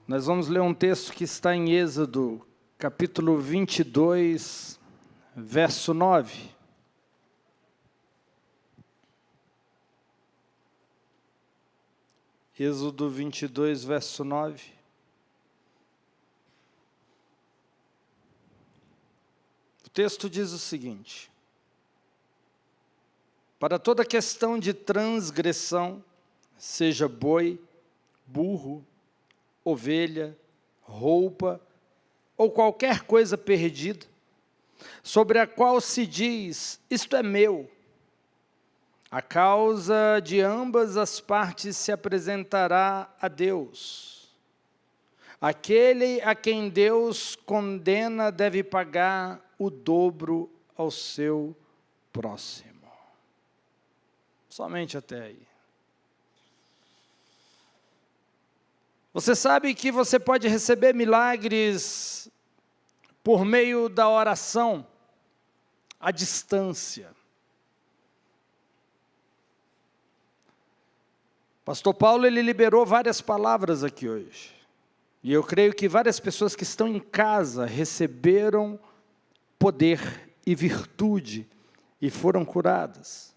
Nós vamos ler um texto que está em Êxodo, capítulo 22, verso 9. Êxodo 22, verso 9. O texto diz o seguinte: para toda questão de transgressão, seja boi, burro, ovelha, roupa, ou qualquer coisa perdida, sobre a qual se diz, isto é meu, a causa de ambas as partes se apresentará a Deus. Aquele a quem Deus condena deve pagar o dobro ao seu próximo. Somente até aí. Você sabe que você pode receber milagres por meio da oração, à distância. Pastor Paulo, ele liberou várias palavras aqui hoje. E eu creio que várias pessoas que estão em casa receberam poder e virtude e foram curadas.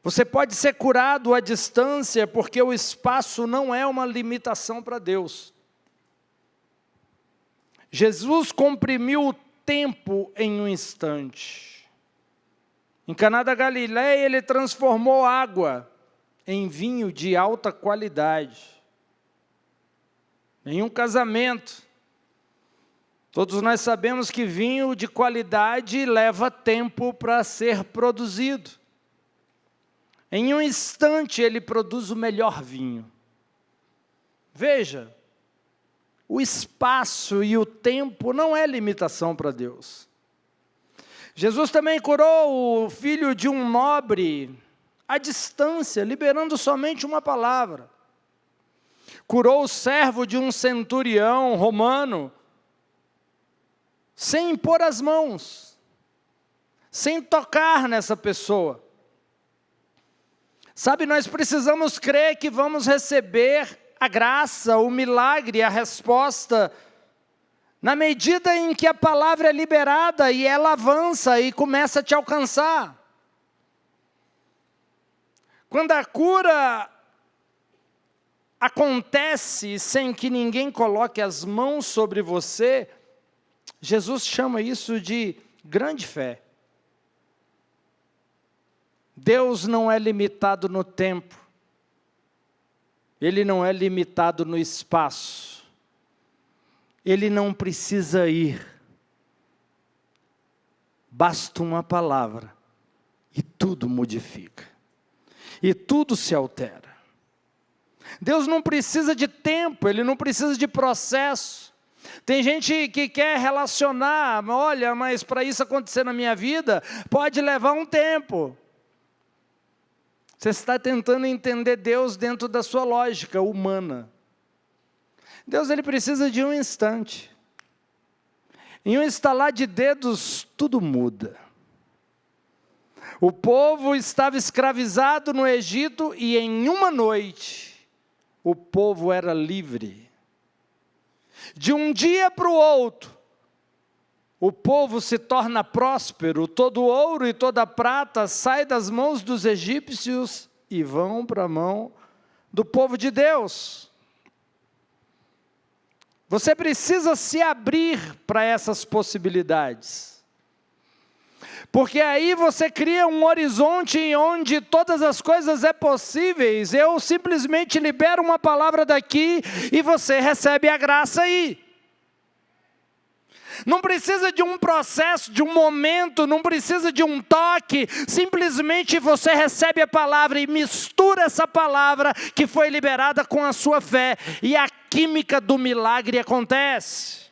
Você pode ser curado à distância porque o espaço não é uma limitação para Deus. Jesus comprimiu o tempo em um instante. Em Caná da Galileia, ele transformou água em vinho de alta qualidade. Em um casamento, todos nós sabemos que vinho de qualidade leva tempo para ser produzido. Em um instante ele produz o melhor vinho. Veja, o espaço e o tempo não é limitação para Deus. Jesus também curou o filho de um nobre à distância, liberando somente uma palavra. Curou o servo de um centurião romano, sem impor as mãos, sem tocar nessa pessoa. Sabe, nós precisamos crer que vamos receber a graça, o milagre, a resposta, na medida em que a palavra é liberada e ela avança e começa a te alcançar. Quando a cura acontece sem que ninguém coloque as mãos sobre você, Jesus chama isso de grande fé. Deus não é limitado no tempo, Ele não é limitado no espaço, Ele não precisa ir, basta uma palavra e tudo modifica, e tudo se altera. Deus não precisa de tempo, Ele não precisa de processo. Tem gente que quer relacionar, olha, mas para isso acontecer na minha vida, pode levar um tempo. Você está tentando entender Deus dentro da sua lógica humana. Deus, ele precisa de um instante. Em um estalar de dedos, tudo muda. O povo estava escravizado no Egito e em uma noite, o povo era livre. De um dia para o outro, o povo se torna próspero, todo ouro e toda prata sai das mãos dos egípcios e vão para a mão do povo de Deus. Você precisa se abrir para essas possibilidades. Porque aí você cria um horizonte onde todas as coisas é possíveis. Eu simplesmente libero uma palavra daqui e você recebe a graça aí. Não precisa de um processo, de um momento, não precisa de um toque, simplesmente você recebe a palavra e mistura essa palavra que foi liberada com a sua fé, e a química do milagre acontece.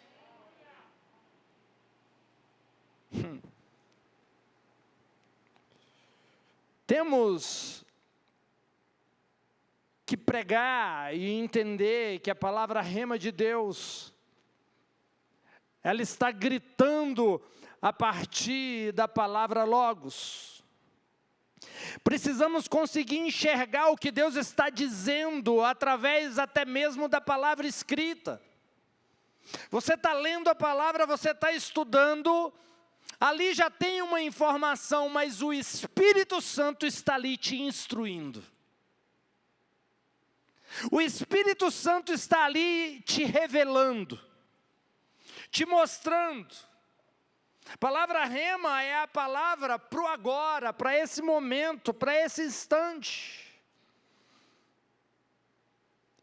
Temos que pregar e entender que a palavra rema de Deus, ela está gritando a partir da palavra logos. Precisamos conseguir enxergar o que Deus está dizendo, através até mesmo da palavra escrita. Você está lendo a palavra, você está estudando, ali já tem uma informação, mas o Espírito Santo está ali te instruindo. O Espírito Santo está ali te revelando, te mostrando. A palavra rema é a palavra para o agora, para esse momento, para esse instante.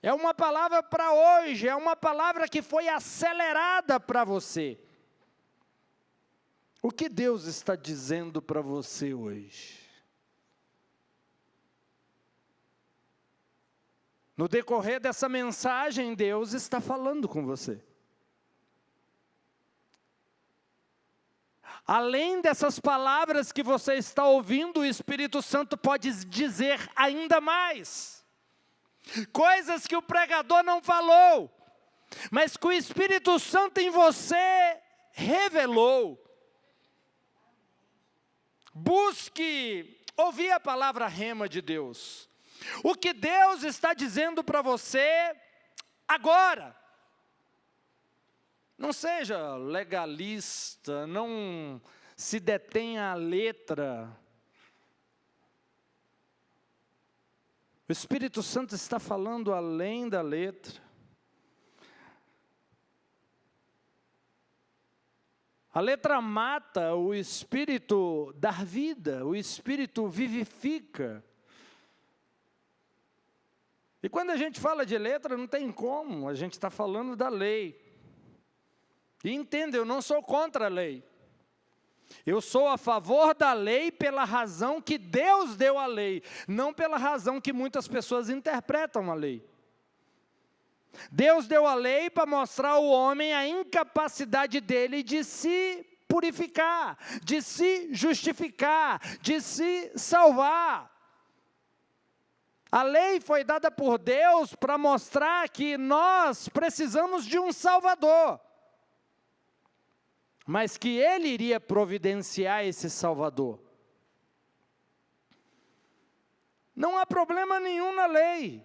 É uma palavra para hoje, é uma palavra que foi acelerada para você. O que Deus está dizendo para você hoje? No decorrer dessa mensagem, Deus está falando com você. Além dessas palavras que você está ouvindo, o Espírito Santo pode dizer ainda mais. Coisas que o pregador não falou, mas que o Espírito Santo em você revelou. Busque ouvir a palavra rema de Deus. O que Deus está dizendo para você agora. Não seja legalista, não se detenha à letra. O Espírito Santo está falando além da letra. A letra mata, o Espírito dá vida, o Espírito vivifica. E quando a gente fala de letra, não tem como, a gente está falando da lei. E entenda, eu não sou contra a lei. Eu sou a favor da lei pela razão que Deus deu a lei, não pela razão que muitas pessoas interpretam a lei. Deus deu a lei para mostrar ao homem a incapacidade dele de se purificar, de se justificar, de se salvar. A lei foi dada por Deus para mostrar que nós precisamos de um Salvador. Mas que Ele iria providenciar esse Salvador. Não há problema nenhum na lei.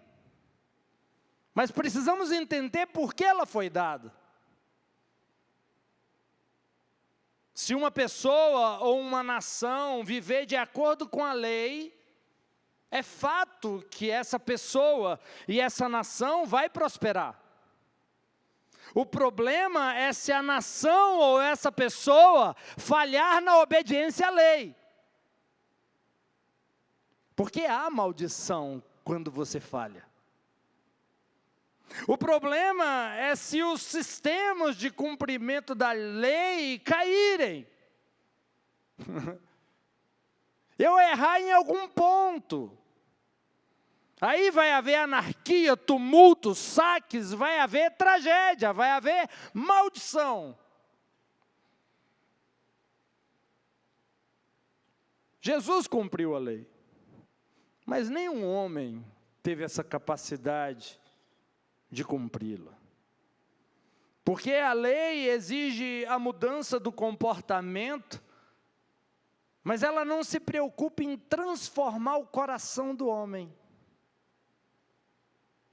Mas precisamos entender por que ela foi dada. Se uma pessoa ou uma nação viver de acordo com a lei, é fato que essa pessoa e essa nação vai prosperar. O problema é se a nação ou essa pessoa falhar na obediência à lei. Porque há maldição quando você falha. O problema é se os sistemas de cumprimento da lei caírem. Eu errar em algum ponto. Aí vai haver anarquia, tumulto, saques, vai haver tragédia, vai haver maldição. Jesus cumpriu a lei, mas nenhum homem teve essa capacidade de cumpri-la. Porque a lei exige a mudança do comportamento, mas ela não se preocupa em transformar o coração do homem.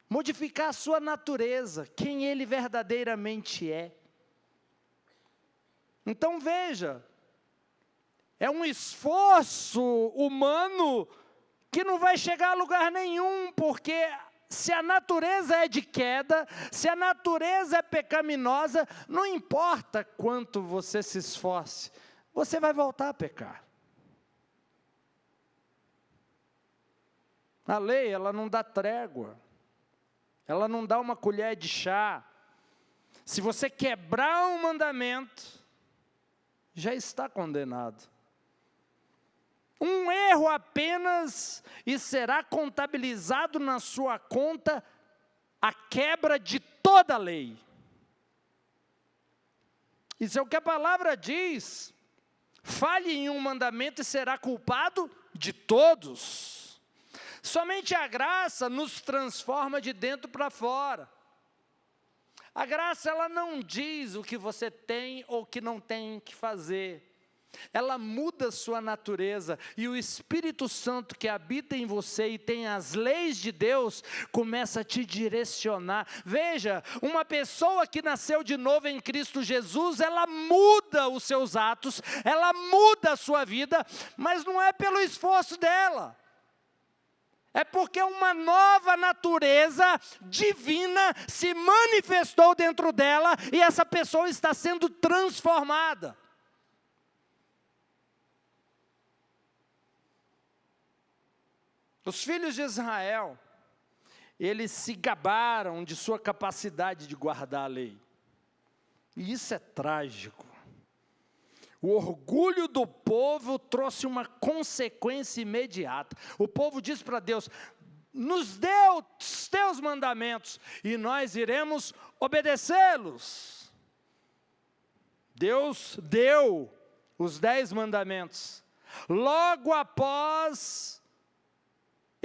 Modificar a sua natureza, quem ele verdadeiramente é. Então veja, é um esforço humano que não vai chegar a lugar nenhum, porque se a natureza é de queda, se a natureza é pecaminosa, não importa quanto você se esforce, você vai voltar a pecar. A lei, ela não dá trégua. Ela não dá uma colher de chá. Se você quebrar um mandamento, já está condenado. Um erro apenas e será contabilizado na sua conta a quebra de toda a lei. Isso é o que a palavra diz. Falhe em um mandamento e será culpado de todos. Somente a graça nos transforma de dentro para fora. A graça, ela não diz o que você tem ou que não tem que fazer. ela muda sua natureza, e o Espírito Santo que habita em você e tem as leis de Deus, começa a te direcionar. Veja, uma pessoa que nasceu de novo em Cristo Jesus, ela muda os seus atos, ela muda a sua vida, mas não é pelo esforço dela. É porque uma nova natureza divina se manifestou dentro dela, e essa pessoa está sendo transformada. Os filhos de Israel, eles se gabaram de sua capacidade de guardar a lei. E isso é trágico. O orgulho do povo trouxe uma consequência imediata. O povo disse para Deus: nos dê os teus mandamentos e nós iremos obedecê-los. Deus deu os 10 mandamentos. Logo após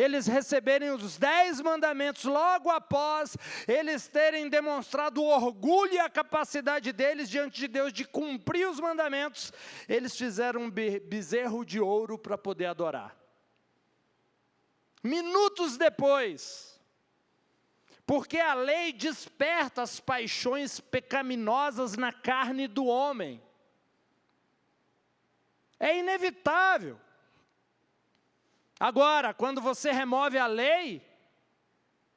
eles receberem os 10 mandamentos, logo após eles terem demonstrado o orgulho e a capacidade deles diante de Deus de cumprir os mandamentos, eles fizeram um bezerro de ouro para poder adorar. Minutos depois, porque a lei desperta as paixões pecaminosas na carne do homem. É inevitável. Agora, quando você remove a lei,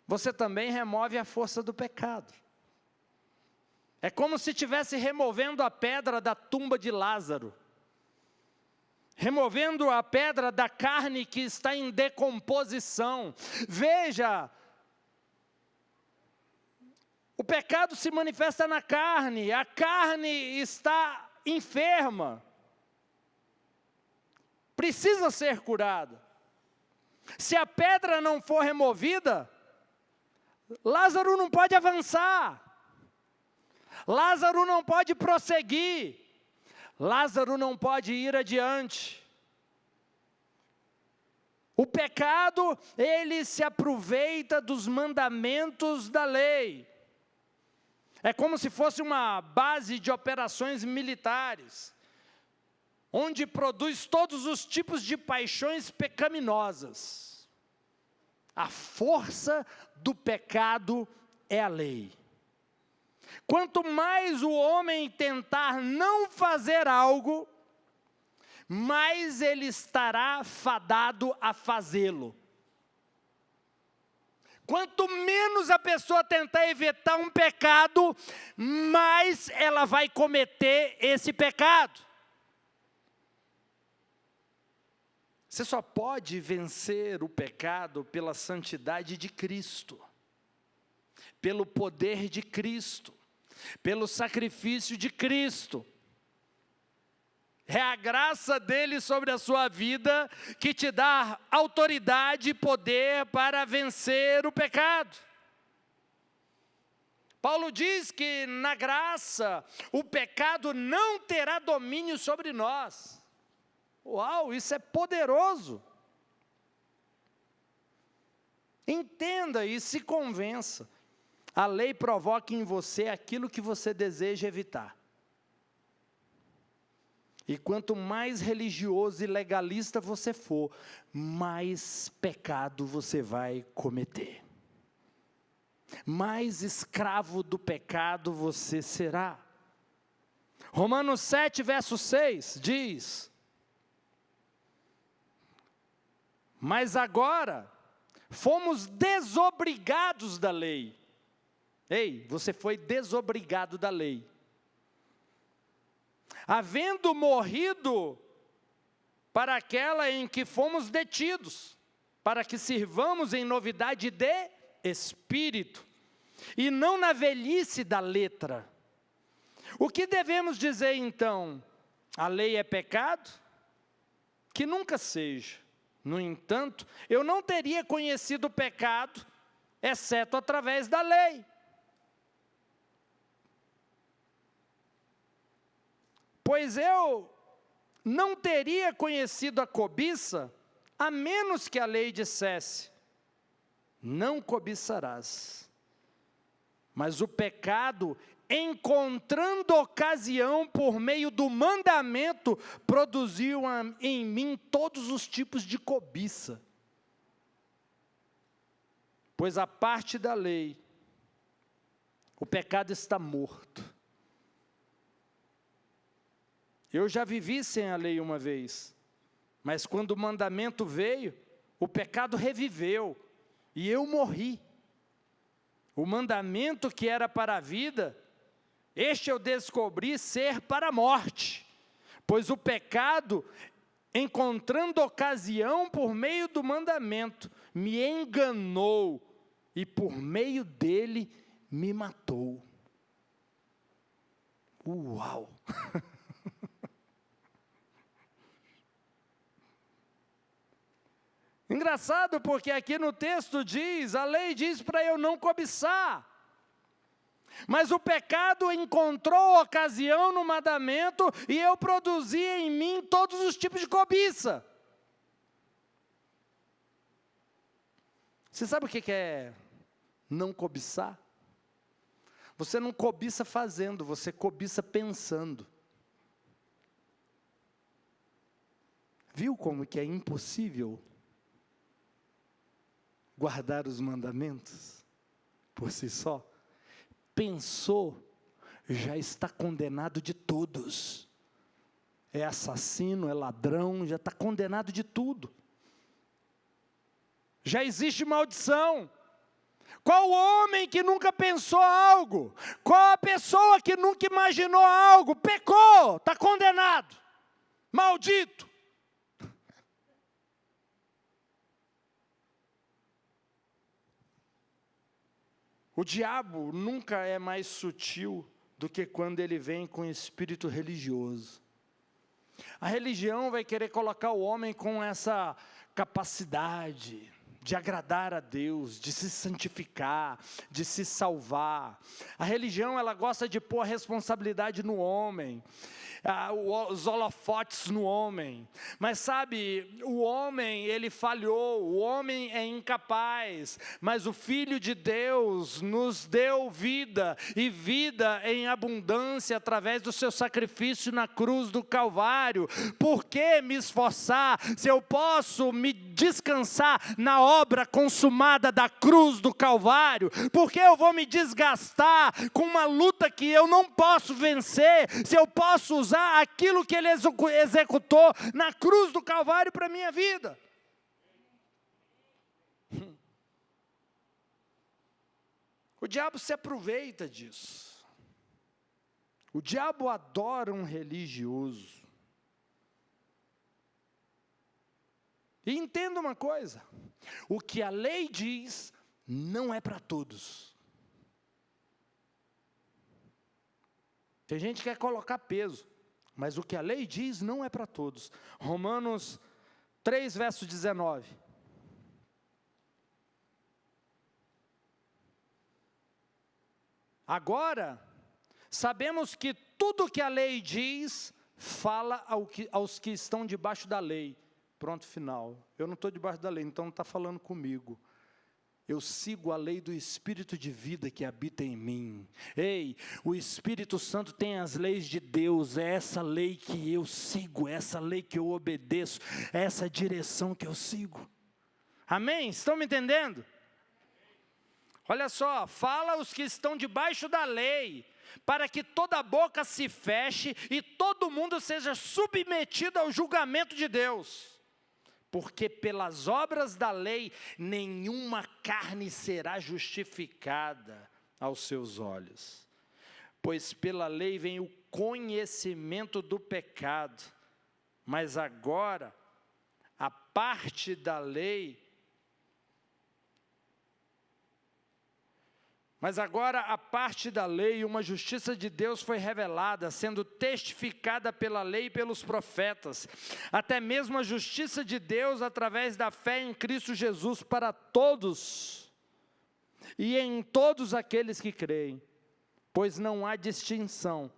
você também remove a força do pecado. É como se estivesse removendo a pedra da tumba de Lázaro, removendo a pedra da carne que está em decomposição. Veja, o pecado se manifesta na carne, a carne está enferma, precisa ser curada. Se a pedra não for removida, Lázaro não pode avançar, Lázaro não pode prosseguir, Lázaro não pode ir adiante. O pecado, ele se aproveita dos mandamentos da lei. É como se fosse uma base de operações militares, onde produz todos os tipos de paixões pecaminosas. A força do pecado é a lei. Quanto mais o homem tentar não fazer algo, mais ele estará fadado a fazê-lo. Quanto menos a pessoa tentar evitar um pecado, mais ela vai cometer esse pecado. Você só pode vencer o pecado pela santidade de Cristo, pelo poder de Cristo, pelo sacrifício de Cristo. É a graça dele sobre a sua vida que te dá autoridade e poder para vencer o pecado. Paulo diz que na graça o pecado não terá domínio sobre nós. Uau, isso é poderoso. Entenda e se convença. A lei provoca em você aquilo que você deseja evitar. E quanto mais religioso e legalista você for, mais pecado você vai cometer. Mais escravo do pecado você será. Romanos 7, verso 6 diz: mas agora fomos desobrigados da lei. Ei, você foi desobrigado da lei. Havendo morrido para aquela em que fomos detidos, para que sirvamos em novidade de espírito, e não na velhice da letra. O que devemos dizer então? A lei é pecado? Que nunca seja. No entanto, eu não teria conhecido o pecado, exceto através da lei. Pois eu não teria conhecido a cobiça, a menos que a lei dissesse: não cobiçarás. Mas o pecado, encontrando ocasião por meio do mandamento, produziu em mim todos os tipos de cobiça. Pois a parte da lei, o pecado está morto. Eu já vivi sem a lei uma vez, mas quando o mandamento veio, o pecado reviveu, e eu morri. O mandamento que era para a vida, este eu descobri ser para a morte, pois o pecado, encontrando ocasião por meio do mandamento, me enganou, e por meio dele me matou. Uau! Engraçado, porque aqui no texto diz, a lei diz para eu não cobiçar. Mas o pecado encontrou ocasião no mandamento e eu produzi em mim todos os tipos de cobiça. Você sabe o que é não cobiçar? Você não cobiça fazendo, você cobiça pensando. Viu como que é impossível guardar os mandamentos por si só? Pensou, já está condenado de todos. É assassino, é ladrão, já está condenado de tudo. Já existe maldição. Qual homem que nunca pensou algo? Qual a pessoa que nunca imaginou algo? Pecou, está condenado, maldito. O diabo nunca é mais sutil do que quando ele vem com espírito religioso. A religião vai querer colocar o homem com essa capacidade de agradar a Deus, de se santificar, de se salvar. A religião, ela gosta de pôr a responsabilidade no homem, os holofotes no homem. Mas sabe, o homem, ele falhou, o homem é incapaz, mas o Filho de Deus nos deu vida, e vida em abundância, através do seu sacrifício na cruz do Calvário. Por que me esforçar, se eu posso me descansar na obra consumada da cruz do Calvário? Por que eu vou me desgastar com uma luta que eu não posso vencer, se eu posso usar aquilo que ele executou na cruz do Calvário para a minha vida? O diabo se aproveita disso. O diabo adora um religioso. E entenda uma coisa, o que a lei diz não é para todos. Tem gente que quer colocar peso, mas o que a lei diz não é para todos. Romanos 3, verso 19. Agora, sabemos que tudo que a lei diz, fala aos que estão debaixo da lei. Pronto, final. Eu não estou debaixo da lei, então não está falando comigo. Eu sigo a lei do Espírito de vida que habita em mim. Ei, o Espírito Santo tem as leis de Deus, é essa lei que eu sigo, é essa lei que eu obedeço, é essa direção que eu sigo. Amém? Estão me entendendo? Olha só, fala os que estão debaixo da lei, para que toda boca se feche e todo mundo seja submetido ao julgamento de Deus. Porque pelas obras da lei, nenhuma carne será justificada aos seus olhos. Pois pela lei vem o conhecimento do pecado, mas agora, a parte da lei, uma justiça de Deus foi revelada, sendo testificada pela lei e pelos profetas, até mesmo a justiça de Deus através da fé em Cristo Jesus para todos, e em todos aqueles que creem, pois não há distinção,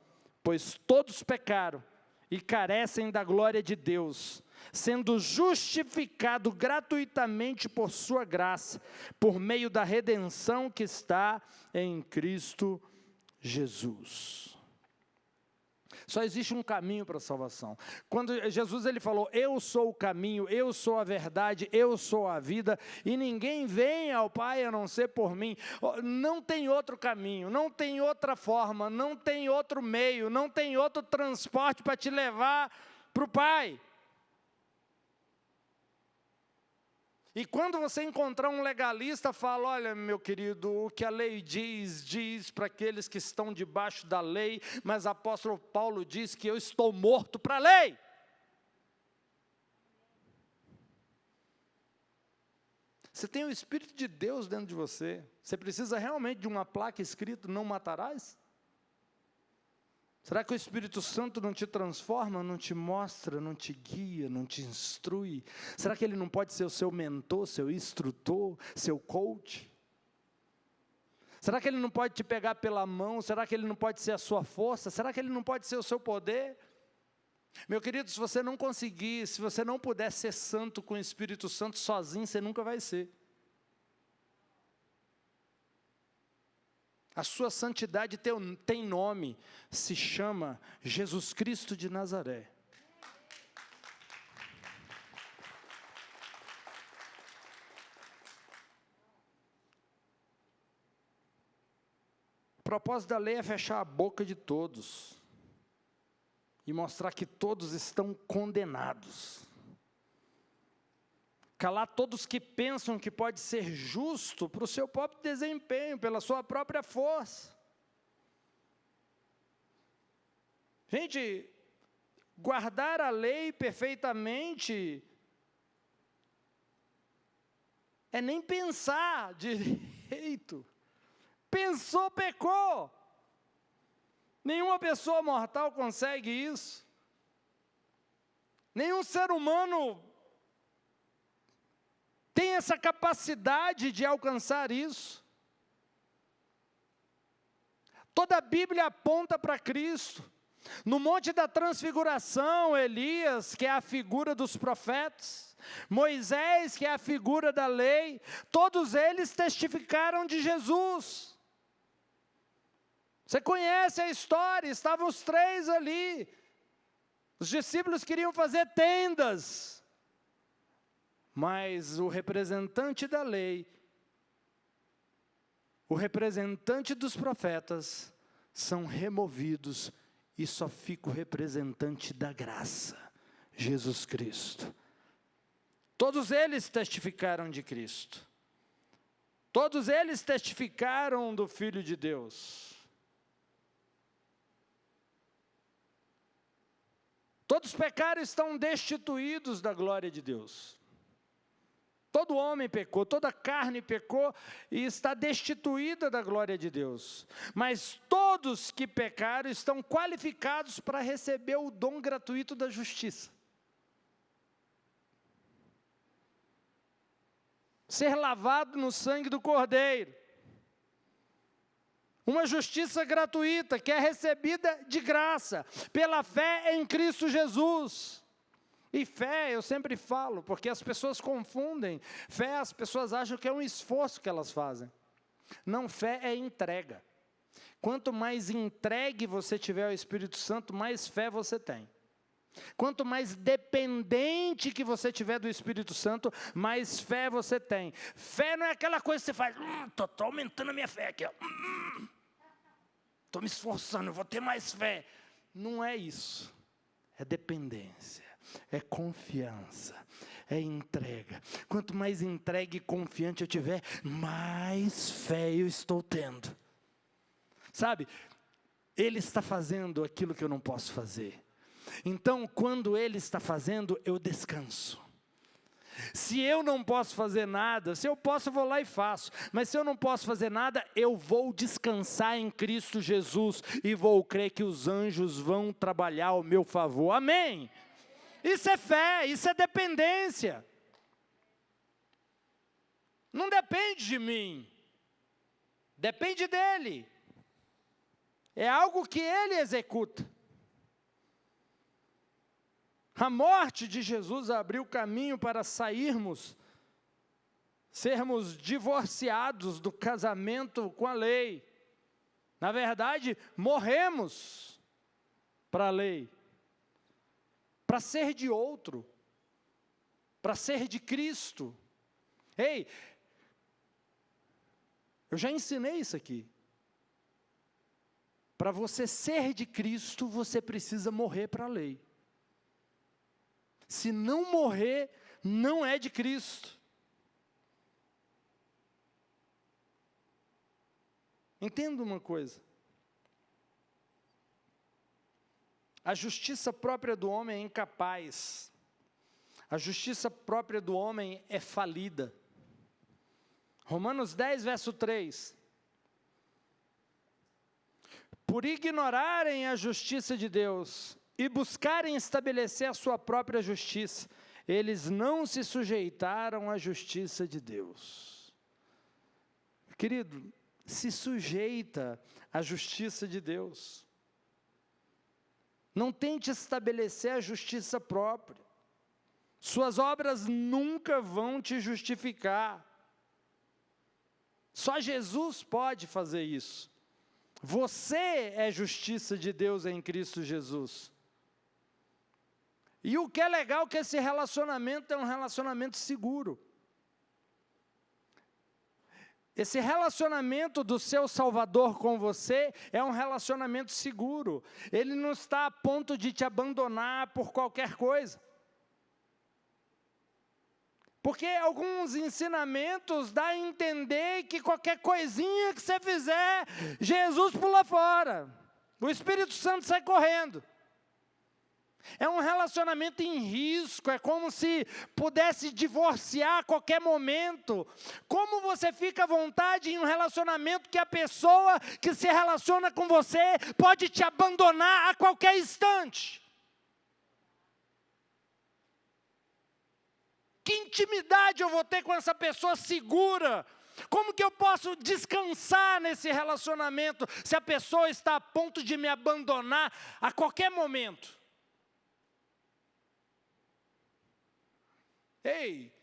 pois todos pecaram e carecem da glória de Deus, sendo justificado gratuitamente por sua graça, por meio da redenção que está em Cristo Jesus. Só existe um caminho para a salvação. Quando Jesus ele falou, eu sou o caminho, eu sou a verdade, eu sou a vida, e ninguém vem ao Pai a não ser por mim. Não tem outro caminho, não tem outra forma, não tem outro meio, não tem outro transporte para te levar para o Pai. E quando você encontrar um legalista, fala, olha meu querido, o que a lei diz para aqueles que estão debaixo da lei, mas o apóstolo Paulo diz que eu estou morto para a lei. Você tem o Espírito de Deus dentro de você, você precisa realmente de uma placa escrito, não matarás? Será que o Espírito Santo não te transforma, não te mostra, não te guia, não te instrui? Será que ele não pode ser o seu mentor, seu instrutor, seu coach? Será que ele não pode te pegar pela mão? Será que ele não pode ser a sua força? Será que ele não pode ser o seu poder? Meu querido, se você não conseguir, se você não puder ser santo com o Espírito Santo sozinho, você nunca vai ser. A sua santidade tem nome, se chama Jesus Cristo de Nazaré. O propósito da lei é fechar a boca de todos e mostrar que todos estão condenados. Calar todos que pensam que pode ser justo para o seu próprio desempenho, pela sua própria força. Gente, guardar a lei perfeitamente é nem pensar direito. Pensou, pecou. Nenhuma pessoa mortal consegue isso. Nenhum ser humano tem essa capacidade de alcançar isso. Toda a Bíblia aponta para Cristo. No Monte da Transfiguração, Elias, que é a figura dos profetas, Moisés, que é a figura da lei, todos eles testificaram de Jesus. Você conhece a história, estavam os três ali. Os discípulos queriam fazer tendas. Mas o representante da lei, o representante dos profetas, são removidos e só fica o representante da graça, Jesus Cristo. Todos eles testificaram de Cristo. Todos eles testificaram do Filho de Deus. Todos pecaram e estão destituídos da glória de Deus. Todo homem pecou, toda carne pecou e está destituída da glória de Deus. Mas todos que pecaram estão qualificados para receber o dom gratuito da justiça. Ser lavado no sangue do Cordeiro. Uma justiça gratuita que é recebida de graça, pela fé em Cristo Jesus. E fé, eu sempre falo, porque as pessoas confundem. Fé, as pessoas acham que é um esforço que elas fazem. Não, fé é entrega. Quanto mais entregue você tiver ao Espírito Santo, mais fé você tem. Quanto mais dependente que você tiver do Espírito Santo, mais fé você tem. Fé não é aquela coisa que você faz, estou aumentando a minha fé aqui, estou me esforçando, eu vou ter mais fé. Não é isso. É dependência. É confiança, é entrega. Quanto mais entregue e confiante eu tiver, mais fé eu estou tendo. Sabe, Ele está fazendo aquilo que eu não posso fazer. Então, quando Ele está fazendo, eu descanso. Se eu não posso fazer nada, se eu posso, eu vou lá e faço. Mas se eu não posso fazer nada, eu vou descansar em Cristo Jesus e vou crer que os anjos vão trabalhar ao meu favor. Amém? Isso é fé, isso é dependência. Não depende de mim, depende dEle. É algo que Ele executa. A morte de Jesus abriu caminho para sermos divorciados do casamento com a lei. Na verdade, morremos para a lei, para ser de outro, para ser de Cristo. Ei, eu já ensinei isso aqui. Para você ser de Cristo, você precisa morrer para a lei. Se não morrer, não é de Cristo. Entenda uma coisa. A justiça própria do homem é incapaz. A justiça própria do homem é falida. Romanos 10, verso 3. Por ignorarem a justiça de Deus e buscarem estabelecer a sua própria justiça, eles não se sujeitaram à justiça de Deus. Querido, se sujeita à justiça de Deus. Não tente estabelecer a justiça própria. Suas obras nunca vão te justificar. Só Jesus pode fazer isso. Você é justiça de Deus em Cristo Jesus. E o que é legal é que esse relacionamento é um relacionamento seguro. Esse relacionamento do seu Salvador com você é um relacionamento seguro. Ele não está a ponto de te abandonar por qualquer coisa. Porque alguns ensinamentos dá a entender que qualquer coisinha que você fizer, Jesus pula fora. O Espírito Santo sai correndo. É um relacionamento em risco, é como se pudesse divorciar a qualquer momento. Como você fica à vontade em um relacionamento que a pessoa que se relaciona com você pode te abandonar a qualquer instante? Que intimidade eu vou ter com essa pessoa segura? Como que eu posso descansar nesse relacionamento se a pessoa está a ponto de me abandonar a qualquer momento? Ei,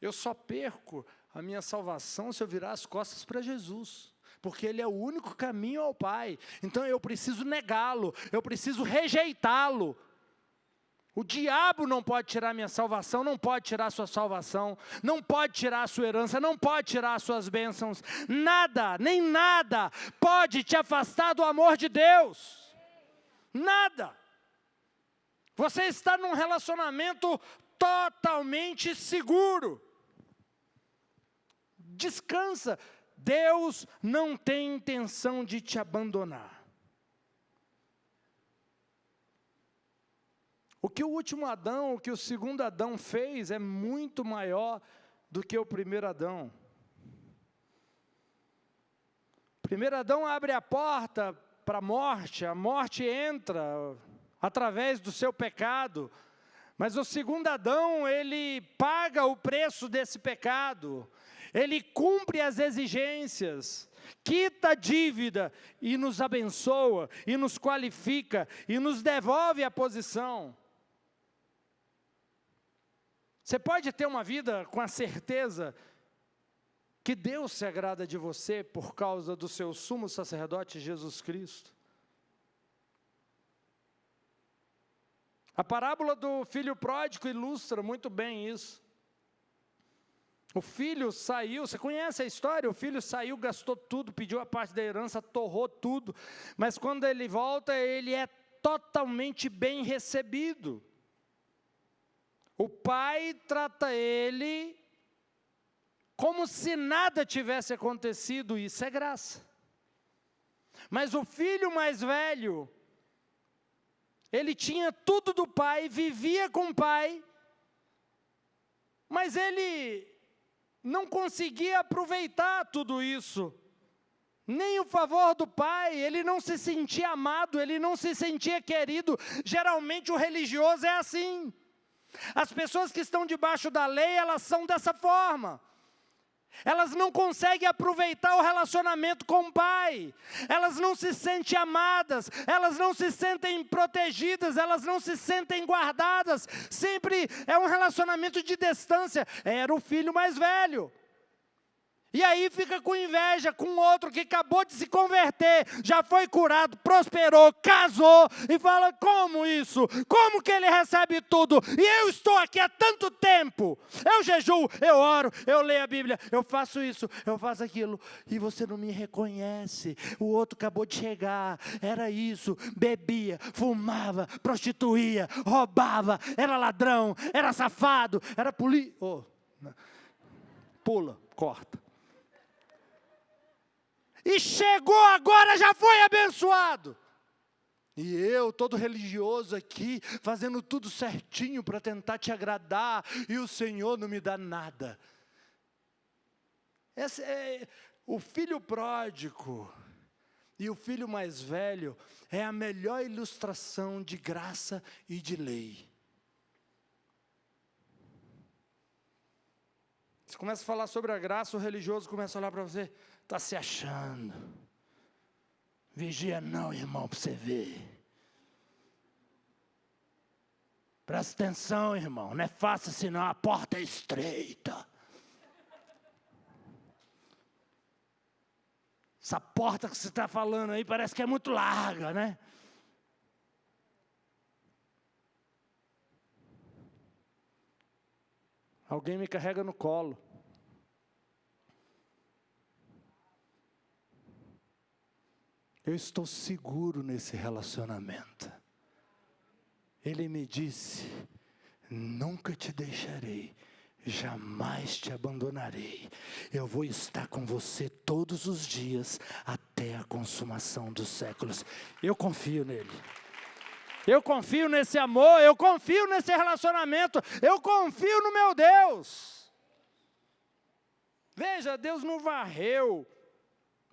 eu só perco a minha salvação se eu virar as costas para Jesus, porque Ele é o único caminho ao Pai. Então eu preciso negá-lo, eu preciso rejeitá-lo. O diabo não pode tirar minha salvação, não pode tirar a sua salvação, não pode tirar a sua herança, não pode tirar as suas bênçãos. Nada, nem nada pode te afastar do amor de Deus. Nada. Você está num relacionamento totalmente seguro. Descansa. Deus não tem intenção de te abandonar. O que o último Adão, o que o segundo Adão fez é muito maior do que o primeiro Adão. O primeiro Adão abre a porta para a morte entra através do seu pecado. Mas o segundo Adão, ele paga o preço desse pecado. Ele cumpre as exigências, quita a dívida e nos abençoa, e nos qualifica, e nos devolve a posição. Você pode ter uma vida com a certeza que Deus se agrada de você por causa do seu sumo sacerdote Jesus Cristo. A parábola do filho pródigo ilustra muito bem isso. O filho saiu, você conhece a história? O filho saiu, gastou tudo, pediu a parte da herança, torrou tudo. Mas quando ele volta, ele é totalmente bem recebido. O pai trata ele como se nada tivesse acontecido, isso é graça. Mas o filho mais velho, ele tinha tudo do pai, vivia com o pai, mas ele não conseguia aproveitar tudo isso. Nem o favor do pai, ele não se sentia amado, ele não se sentia querido. Geralmente o religioso é assim. As pessoas que estão debaixo da lei, elas são dessa forma. Elas não conseguem aproveitar o relacionamento com o pai. Elas não se sentem amadas. Elas não se sentem protegidas. Elas não se sentem guardadas. Sempre é um relacionamento de distância. Era o filho mais velho. E aí fica com inveja com outro que acabou de se converter, já foi curado, prosperou, casou, e fala, como isso? Como que ele recebe tudo? E eu estou aqui há tanto tempo, eu jejuo, eu oro, eu leio a Bíblia, eu faço isso, eu faço aquilo, e você não me reconhece. O outro acabou de chegar, era isso, bebia, fumava, prostituía, roubava, era ladrão, era safado, era pula, corta. E chegou agora, já foi abençoado. E eu, todo religioso aqui, fazendo tudo certinho para tentar te agradar, e o Senhor não me dá nada. Esse é o filho pródigo e o filho mais velho é a melhor ilustração de graça e de lei. Você começa a falar sobre a graça, o religioso começa a olhar para você, está se achando. Vigia não, irmão, para você ver. Presta atenção, irmão, não é fácil assim não, a porta é estreita. Essa porta que você está falando aí parece que é muito larga, né? Alguém me carrega no colo. Eu estou seguro nesse relacionamento. Ele me disse, nunca te deixarei, jamais te abandonarei. Eu vou estar com você todos os dias, até a consumação dos séculos. Eu confio nele. Eu confio nesse amor, eu confio nesse relacionamento, eu confio no meu Deus. Veja, Deus não varreu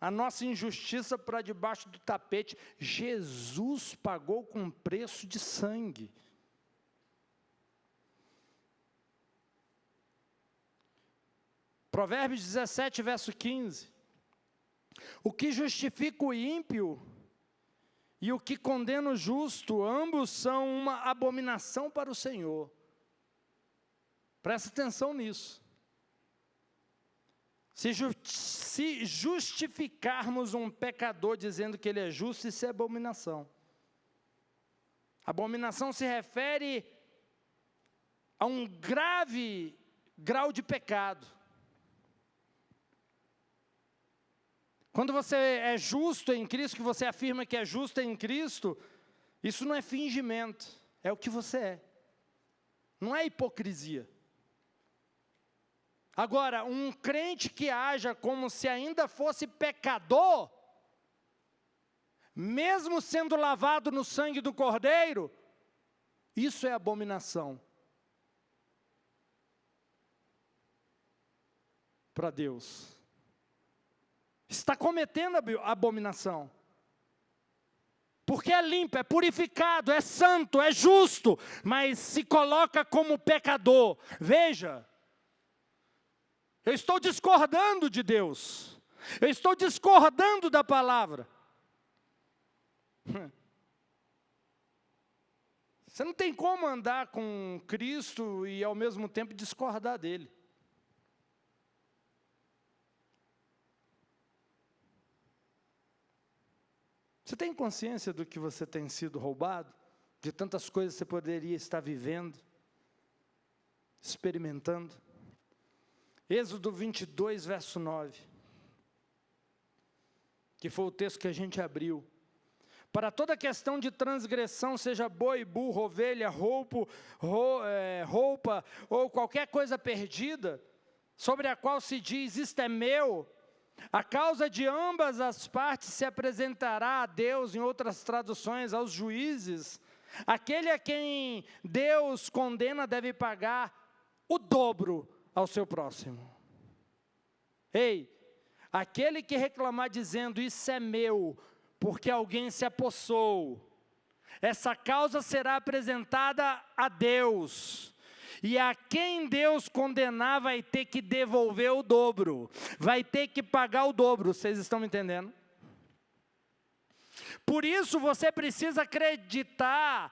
a nossa injustiça para debaixo do tapete. Jesus pagou com preço de sangue. Provérbios 17, verso 15. O que justifica o ímpio e o que condena o justo, ambos são uma abominação para o Senhor. Presta atenção nisso. Se justificarmos um pecador dizendo que ele é justo, isso é abominação. Abominação se refere a um grave grau de pecado. Quando você é justo em Cristo, que você afirma que é justo em Cristo, isso não é fingimento, é o que você é. Não é hipocrisia. Agora, um crente que haja como se ainda fosse pecador, mesmo sendo lavado no sangue do Cordeiro, isso é abominação para Deus. Está cometendo abominação. Porque é limpo, é purificado, é santo, é justo, mas se coloca como pecador. Veja, eu estou discordando de Deus. Eu estou discordando da palavra. Você não tem como andar com Cristo e ao mesmo tempo discordar dele. Você tem consciência do que você tem sido roubado? De tantas coisas que você poderia estar vivendo, experimentando? Êxodo 22, verso 9, que foi o texto que a gente abriu. Para toda questão de transgressão, seja boi, burro, ovelha, roupa ou qualquer coisa perdida, sobre a qual se diz, isto é meu, a causa de ambas as partes se apresentará a Deus, em outras traduções, aos juízes. Aquele a quem Deus condena deve pagar o dobro ao seu próximo. Ei, aquele que reclamar dizendo, isso é meu, porque alguém se apossou, essa causa será apresentada a Deus, E a quem Deus condenar vai ter que devolver o dobro, vai ter que pagar o dobro, vocês estão me entendendo? Por isso você precisa acreditar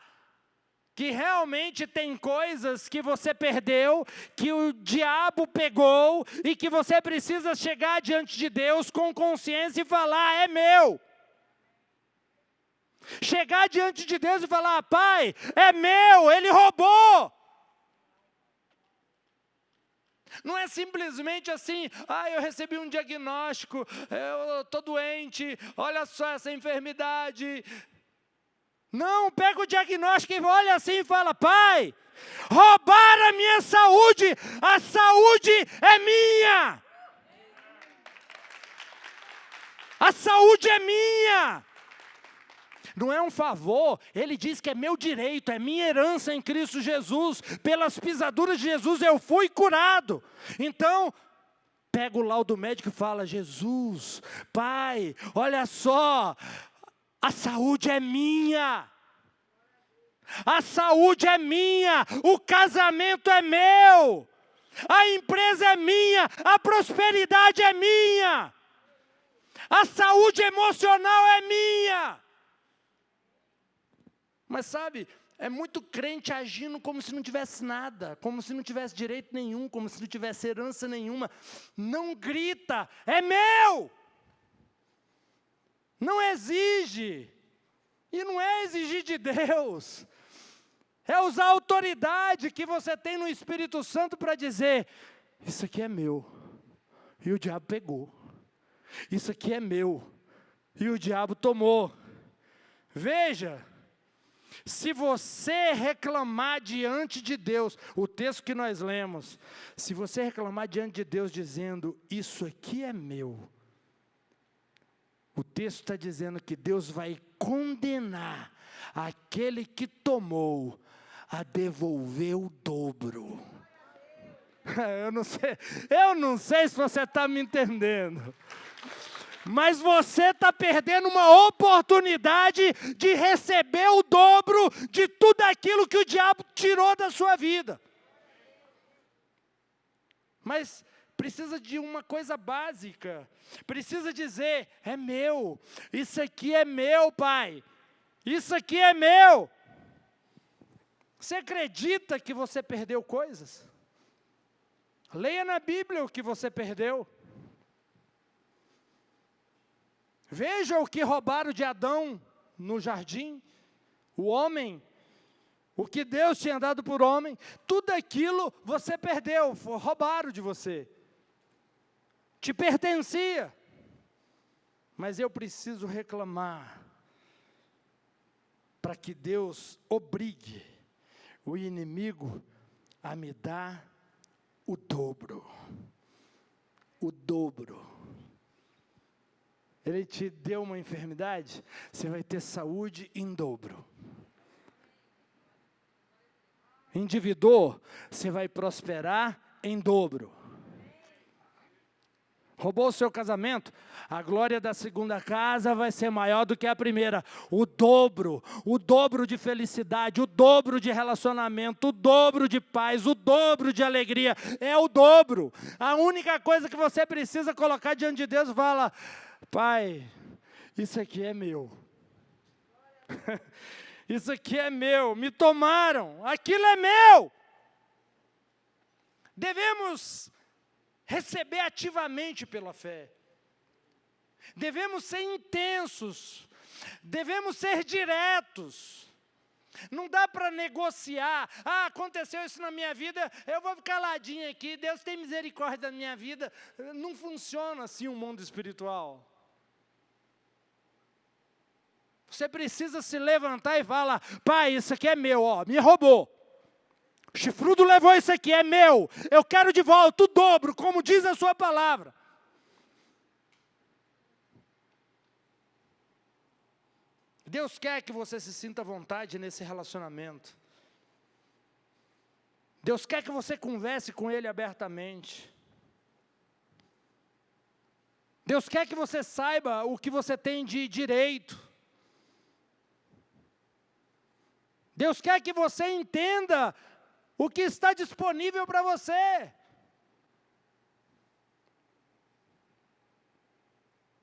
que realmente tem coisas que você perdeu, que o diabo pegou, e que você precisa chegar diante de Deus com consciência e falar, é meu. Chegar diante de Deus e falar, Pai, é meu, Ele roubou. Não é simplesmente assim, eu recebi um diagnóstico, eu estou doente, olha só essa enfermidade. Não, pega o diagnóstico e olha assim e fala, Pai, roubaram a minha saúde, a saúde é minha. A saúde é minha. Não é um favor, ele diz que é meu direito, é minha herança em Cristo Jesus. Pelas pisaduras de Jesus eu fui curado. Então, pega o laudo médico e fala, Jesus, Pai, olha só, a saúde é minha. A saúde é minha, o casamento é meu, a empresa é minha, a prosperidade é minha, a saúde emocional é minha. Mas sabe, é muito crente agindo como se não tivesse nada, como se não tivesse direito nenhum, como se não tivesse herança nenhuma. Não grita, é meu! Não exige, e não é exigir de Deus, é usar a autoridade que você tem no Espírito Santo para dizer, isso aqui é meu, e o diabo pegou, isso aqui é meu, e o diabo tomou. Veja, se você reclamar diante de Deus, o texto que nós lemos, se você reclamar diante de Deus dizendo, isso aqui é meu, o texto está dizendo que Deus vai condenar aquele que tomou a devolver o dobro. Eu não sei se você está me entendendo. Mas você está perdendo uma oportunidade de receber o dobro de tudo aquilo que o diabo tirou da sua vida. Mas precisa de uma coisa básica. Precisa dizer, é meu. Isso aqui é meu, Pai. Isso aqui é meu. Você acredita que você perdeu coisas? Leia na Bíblia o que você perdeu. Veja o que roubaram de Adão no jardim, o homem, o que Deus tinha dado por homem, tudo aquilo você perdeu, roubaram de você, te pertencia, mas eu preciso reclamar, para que Deus obrigue o inimigo a me dar o dobro, o dobro. Ele te deu uma enfermidade, você vai ter saúde em dobro. Endividou, você vai prosperar em dobro. Roubou o seu casamento, a glória da segunda casa vai ser maior do que a primeira. O dobro de felicidade, o dobro de relacionamento, o dobro de paz, o dobro de alegria, é o dobro. A única coisa que você precisa colocar diante de Deus, fala, Pai, isso aqui é meu. Isso aqui é meu, me tomaram, aquilo é meu. Devemos receber ativamente pela fé. Devemos ser intensos, devemos ser diretos. Não dá para negociar, aconteceu isso na minha vida, eu vou ficar caladinho aqui, Deus tem misericórdia da minha vida. Não funciona assim o mundo espiritual. Você precisa se levantar e falar, Pai, isso aqui é meu, me roubou. O chifrudo levou isso aqui, é meu. Eu quero de volta o dobro, como diz a sua palavra. Deus quer que você se sinta à vontade nesse relacionamento. Deus quer que você converse com Ele abertamente. Deus quer que você saiba o que você tem de direito. Deus quer que você entenda o que está disponível para você.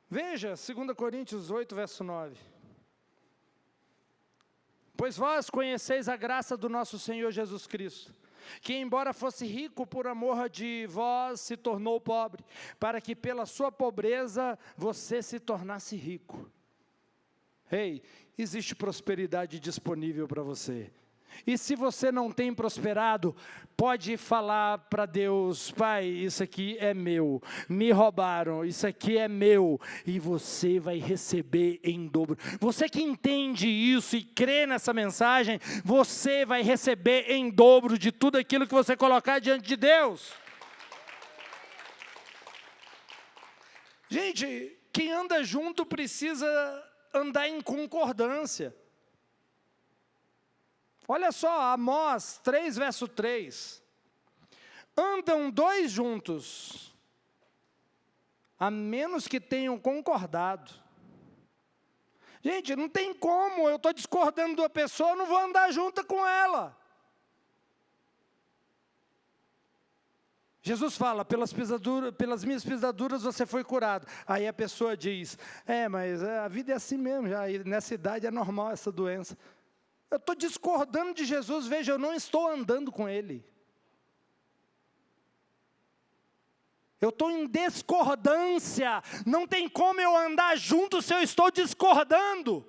Veja, 2 Coríntios 8, verso 9. Pois vós conheceis a graça do nosso Senhor Jesus Cristo, que embora fosse rico, por amor de vós se tornou pobre, para que pela sua pobreza você se tornasse rico. Ei, existe prosperidade disponível para você. E se você não tem prosperado, pode falar para Deus: Pai, isso aqui é meu, me roubaram, isso aqui é meu, e você vai receber em dobro. Você que entende isso e crê nessa mensagem, você vai receber em dobro de tudo aquilo que você colocar diante de Deus. Gente, quem anda junto precisa andar em concordância. Olha só, Amós 3, verso 3. Andam dois juntos, a menos que tenham concordado. Gente, não tem como, eu estou discordando da pessoa, eu não vou andar junto com ela. Jesus fala, pelas minhas pisaduras você foi curado. Aí a pessoa diz, mas a vida é assim mesmo, já nessa idade é normal essa doença. Eu estou discordando de Jesus, veja, eu não estou andando com Ele. Eu estou em discordância, não tem como eu andar junto se eu estou discordando.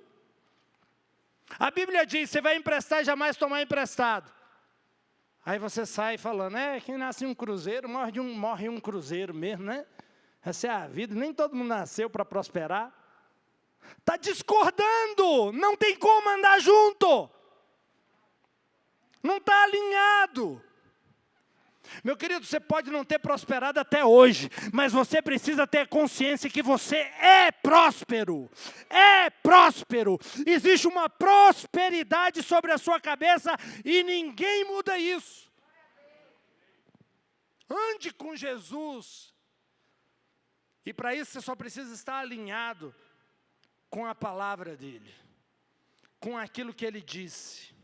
A Bíblia diz, você vai emprestar e jamais tomar emprestado. Aí você sai falando, quem nasce em um cruzeiro, morre um cruzeiro mesmo, né? Essa é a vida, nem todo mundo nasceu para prosperar. Está discordando, não tem como andar junto. Não está alinhado. Meu querido, você pode não ter prosperado até hoje, mas você precisa ter consciência que você é próspero. É próspero. Existe uma prosperidade sobre a sua cabeça e ninguém muda isso. Ande com Jesus. E para isso você só precisa estar alinhado com a palavra dele, com aquilo que ele disse.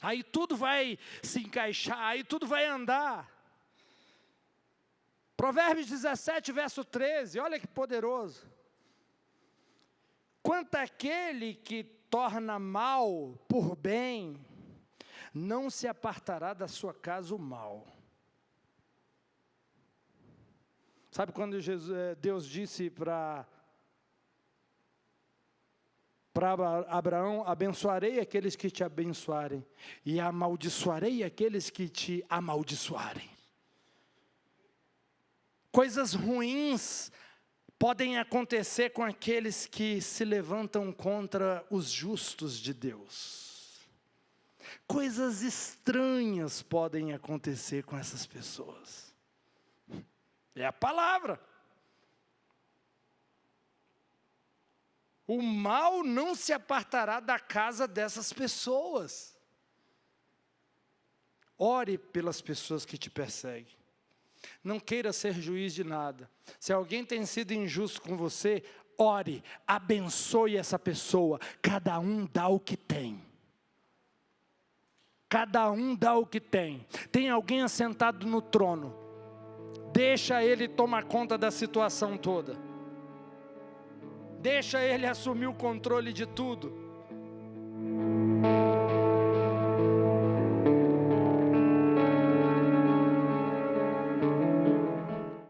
Aí tudo vai se encaixar, aí tudo vai andar. Provérbios 17, verso 13, olha que poderoso. Quanto àquele que torna mal por bem, não se apartará da sua casa o mal. Sabe quando Deus disse para Abraão, abençoarei aqueles que te abençoarem, e amaldiçoarei aqueles que te amaldiçoarem. Coisas ruins podem acontecer com aqueles que se levantam contra os justos de Deus. Coisas estranhas podem acontecer com essas pessoas. É a palavra. O mal não se apartará da casa dessas pessoas. Ore pelas pessoas que te perseguem. Não queira ser juiz de nada. Se alguém tem sido injusto com você, ore, abençoe essa pessoa. Cada um dá o que tem. Cada um dá o que tem. Tem alguém assentado no trono. Deixa ele tomar conta da situação toda. Deixa ele assumir o controle de tudo.